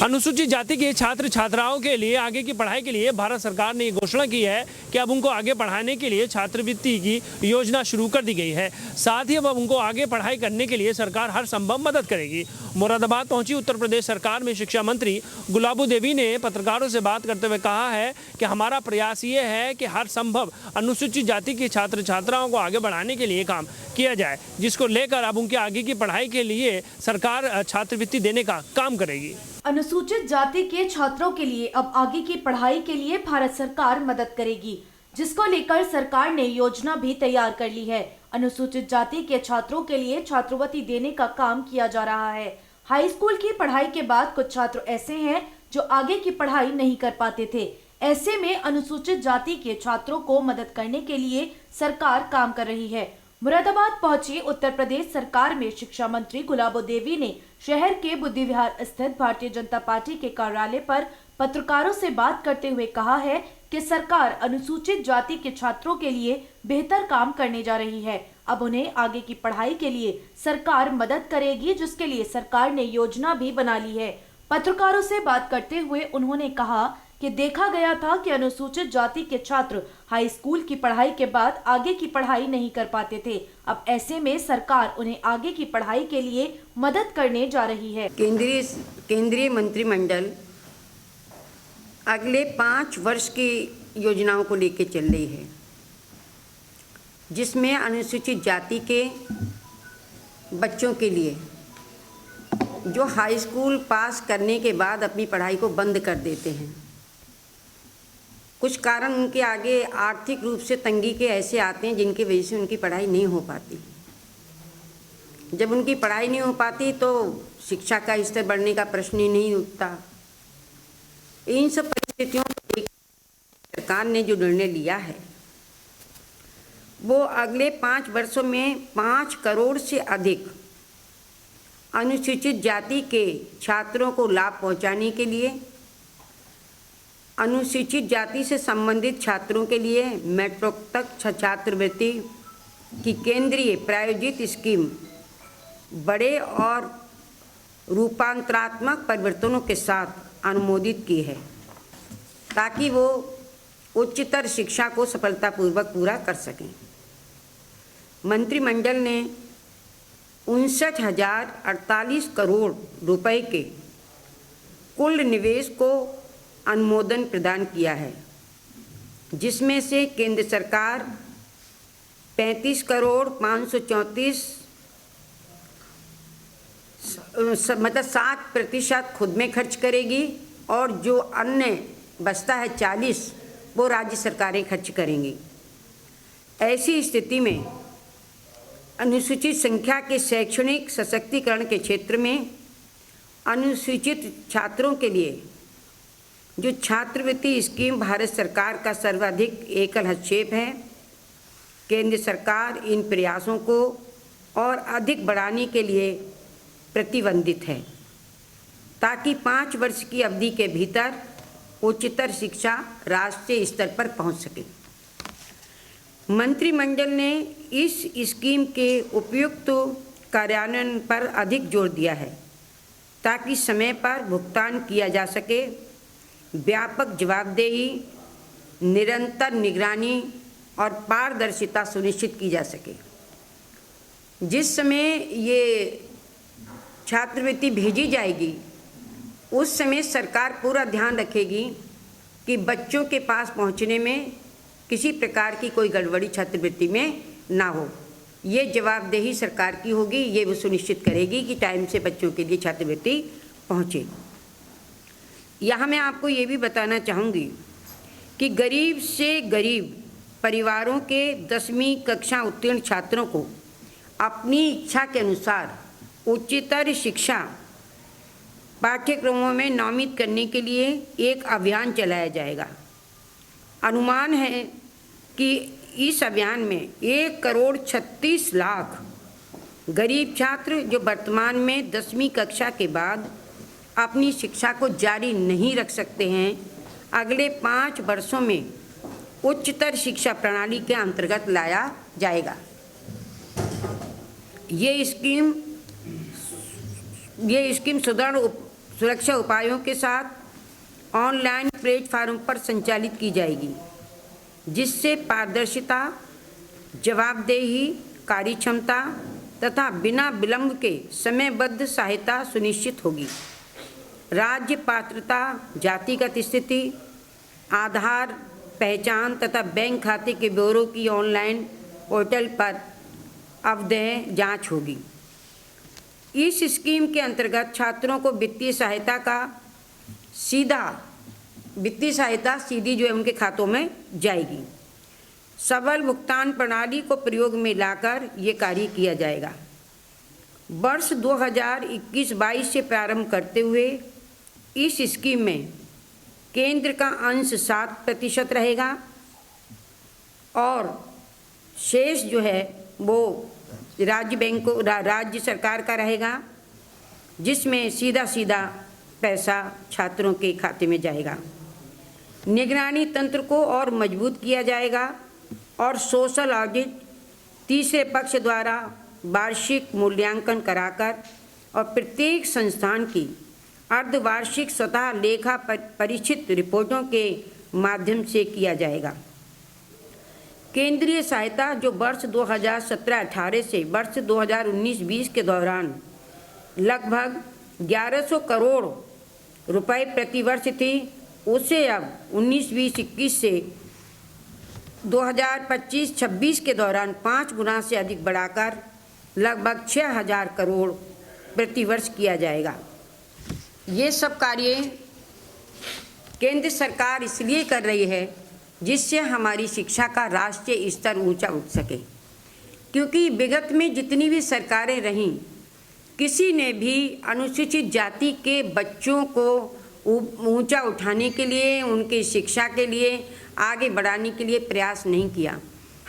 अनुसूचित जाति के छात्र छात्राओं के लिए आगे की पढ़ाई के लिए भारत सरकार ने घोषणा की है कि अब उनको आगे पढ़ाने के लिए छात्रवृत्ति की योजना शुरू कर दी गई है। साथ ही अब उनको आगे पढ़ाई करने के लिए सरकार हर संभव मदद करेगी। मुरादाबाद पहुंची उत्तर प्रदेश सरकार में शिक्षा मंत्री गुलाबो देवी ने पत्रकारों से बात करते हुए कहा है कि हमारा प्रयास ये है कि हर संभव अनुसूचित जाति के छात्र छात्राओं को आगे बढ़ाने के लिए काम किया जाए, जिसको लेकर अब उनके आगे की पढ़ाई के लिए सरकार छात्रवृत्ति देने का काम करेगी। अनुसूचित जाति के छात्रों के लिए अब आगे की पढ़ाई के लिए भारत सरकार मदद करेगी, जिसको लेकर सरकार ने योजना भी तैयार कर ली है। अनुसूचित जाति के छात्रों के लिए छात्रवृत्ति देने का काम किया जा रहा है। हाई स्कूल की पढ़ाई के बाद कुछ छात्र ऐसे हैं जो आगे की पढ़ाई नहीं कर पाते थे। ऐसे में अनुसूचित जाति के छात्रों को मदद करने के लिए सरकार काम कर रही है। मुरादाबाद पहुंची उत्तर प्रदेश सरकार में शिक्षा मंत्री गुलाबो देवी ने शहर के बुद्धि विहार स्थित भारतीय जनता पार्टी के कार्यालय पर पत्रकारों से बात करते हुए कहा है कि सरकार अनुसूचित जाति के छात्रों के लिए बेहतर काम करने जा रही है। अब उन्हें आगे की पढ़ाई के लिए सरकार मदद करेगी, जिसके लिए सरकार ने योजना भी बना ली है। पत्रकारों से बात करते हुए उन्होंने कहा कि देखा गया था कि अनुसूचित जाति के छात्र हाई स्कूल की पढ़ाई के बाद आगे की पढ़ाई नहीं कर पाते थे। अब ऐसे में सरकार उन्हें आगे की पढ़ाई के लिए मदद करने जा रही है। केंद्रीय मंत्रिमंडल अगले 5 वर्ष की योजनाओं को लेकर चल रही है, जिसमें अनुसूचित जाति के बच्चों के लिए जो हाई स्कूल पास करने के बाद अपनी पढ़ाई को बंद कर देते हैं, कुछ कारण उनके आगे आर्थिक रूप से तंगी के ऐसे आते हैं जिनकी वजह से उनकी पढ़ाई नहीं हो पाती। जब उनकी पढ़ाई नहीं हो पाती तो शिक्षा का स्तर बढ़ने का प्रश्न ही नहीं उठता। इन सब परिस्थितियों को देखकर सरकार ने जो निर्णय लिया है वो अगले 5 वर्षों में 5 करोड़ से अधिक अनुसूचित जाति के छात्रों को लाभ पहुंचाने के लिए, अनुसूचित जाति से संबंधित छात्रों के लिए मैट्रिक तक छात्रवृत्ति की केंद्रीय प्रायोजित स्कीम बड़े और रूपांतरात्मक परिवर्तनों के साथ अनुमोदित की है, ताकि वो उच्चतर शिक्षा को सफलतापूर्वक पूरा कर सकें। मंत्रिमंडल ने 59,048 करोड़ रुपए के कुल निवेश को अनुमोदन प्रदान किया है, जिसमें से केंद्र सरकार 35 करोड़ 534 मतलब 7% खुद में खर्च करेगी और जो अन्य बचता है 40 वो राज्य सरकारें खर्च करेंगी। ऐसी स्थिति में अनुसूचित संख्या के शैक्षणिक सशक्तिकरण के क्षेत्र में अनुसूचित छात्रों के लिए जो छात्रवृत्ति स्कीम भारत सरकार का सर्वाधिक एकल हस्तक्षेप है। केंद्र सरकार इन प्रयासों को और अधिक बढ़ाने के लिए प्रतिबंधित है, ताकि 5 वर्ष की अवधि के भीतर उच्चतर शिक्षा राष्ट्रीय स्तर पर पहुंच सके। मंत्रिमंडल ने इस स्कीम के उपयुक्त कार्यान्वयन पर अधिक जोर दिया है, ताकि समय पर भुगतान किया जा सके। व्यापक जवाबदेही, निरंतर निगरानी और पारदर्शिता सुनिश्चित की जा सके। जिस समय ये छात्रवृत्ति भेजी जाएगी उस समय सरकार पूरा ध्यान रखेगी कि बच्चों के पास पहुंचने में किसी प्रकार की कोई गड़बड़ी छात्रवृत्ति में ना हो। ये जवाबदेही सरकार की होगी, ये वो सुनिश्चित करेगी कि टाइम से बच्चों के लिए छात्रवृत्ति पहुंचे। यहाँ मैं आपको ये भी बताना चाहूँगी कि गरीब से गरीब परिवारों के 10वीं कक्षा उत्तीर्ण छात्रों को अपनी इच्छा के अनुसार उच्चतर शिक्षा पाठ्यक्रमों में नामित करने के लिए एक अभियान चलाया जाएगा। अनुमान है कि इस अभियान में 1 करोड़ 36 लाख गरीब छात्र जो वर्तमान में 10वीं कक्षा के बाद अपनी शिक्षा को जारी नहीं रख सकते हैं, अगले 5 वर्षों में उच्चतर शिक्षा प्रणाली के अंतर्गत लाया जाएगा। ये स्कीम सुरक्षा उपायों के साथ ऑनलाइन प्लेटफार्म पर संचालित की जाएगी, जिससे पारदर्शिता, जवाबदेही, कार्यक्षमता तथा बिना विलंब के समयबद्ध सहायता सुनिश्चित होगी। राज्य पात्रता, जातिगत स्थिति, आधार पहचान तथा बैंक खाते के ब्यौरों की ऑनलाइन पोर्टल पर अवधेय जांच होगी। इस स्कीम के अंतर्गत छात्रों को वित्तीय सहायता सीधी जो है उनके खातों में जाएगी। सबल भुगतान प्रणाली को प्रयोग में लाकर ये कार्य किया जाएगा। वर्ष 2021-22 से प्रारंभ करते हुए इस स्कीम में केंद्र का अंश 7% रहेगा और शेष जो है वो राज्य सरकार का रहेगा, जिसमें सीधा पैसा छात्रों के खाते में जाएगा। निगरानी तंत्र को और मजबूत किया जाएगा और सोशल ऑडिट तीसरे पक्ष द्वारा वार्षिक मूल्यांकन कराकर और प्रत्येक संस्थान की अर्धवार्षिक स्वतः लेखा परीक्षित रिपोर्टों के माध्यम से किया जाएगा। केंद्रीय सहायता जो वर्ष 2017-18 से वर्ष 2019-20 के दौरान लगभग 1100 करोड़ रुपए प्रति वर्ष थी, उसे अब 19-20-21 से 2025-26 के दौरान 5 गुना से अधिक बढ़ाकर लगभग 6000 करोड़ प्रति वर्ष किया जाएगा। ये सब कार्य केंद्र सरकार इसलिए कर रही है जिससे हमारी शिक्षा का राष्ट्रीय स्तर ऊंचा उठ सके, क्योंकि विगत में जितनी भी सरकारें रहीं, किसी ने भी अनुसूचित जाति के बच्चों को ऊंचा उठाने के लिए, उनकी शिक्षा के लिए, आगे बढ़ाने के लिए प्रयास नहीं किया।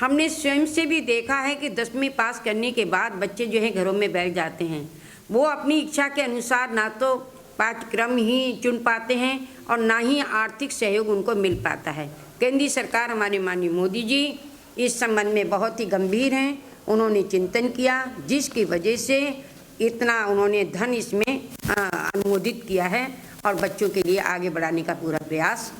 हमने स्वयं से भी देखा है कि 10वीं पास करने के बाद बच्चे जो हैं घरों में बैठ जाते हैं। वो अपनी इच्छा के अनुसार ना तो पाठ्यक्रम ही चुन पाते हैं और ना ही आर्थिक सहयोग उनको मिल पाता है। केंद्रीय सरकार, हमारे माननीय मोदी जी इस संबंध में बहुत ही गंभीर हैं। उन्होंने चिंतन किया, जिसकी वजह से इतना उन्होंने धन इसमें अनुमोदित किया है और बच्चों के लिए आगे बढ़ाने का पूरा प्रयास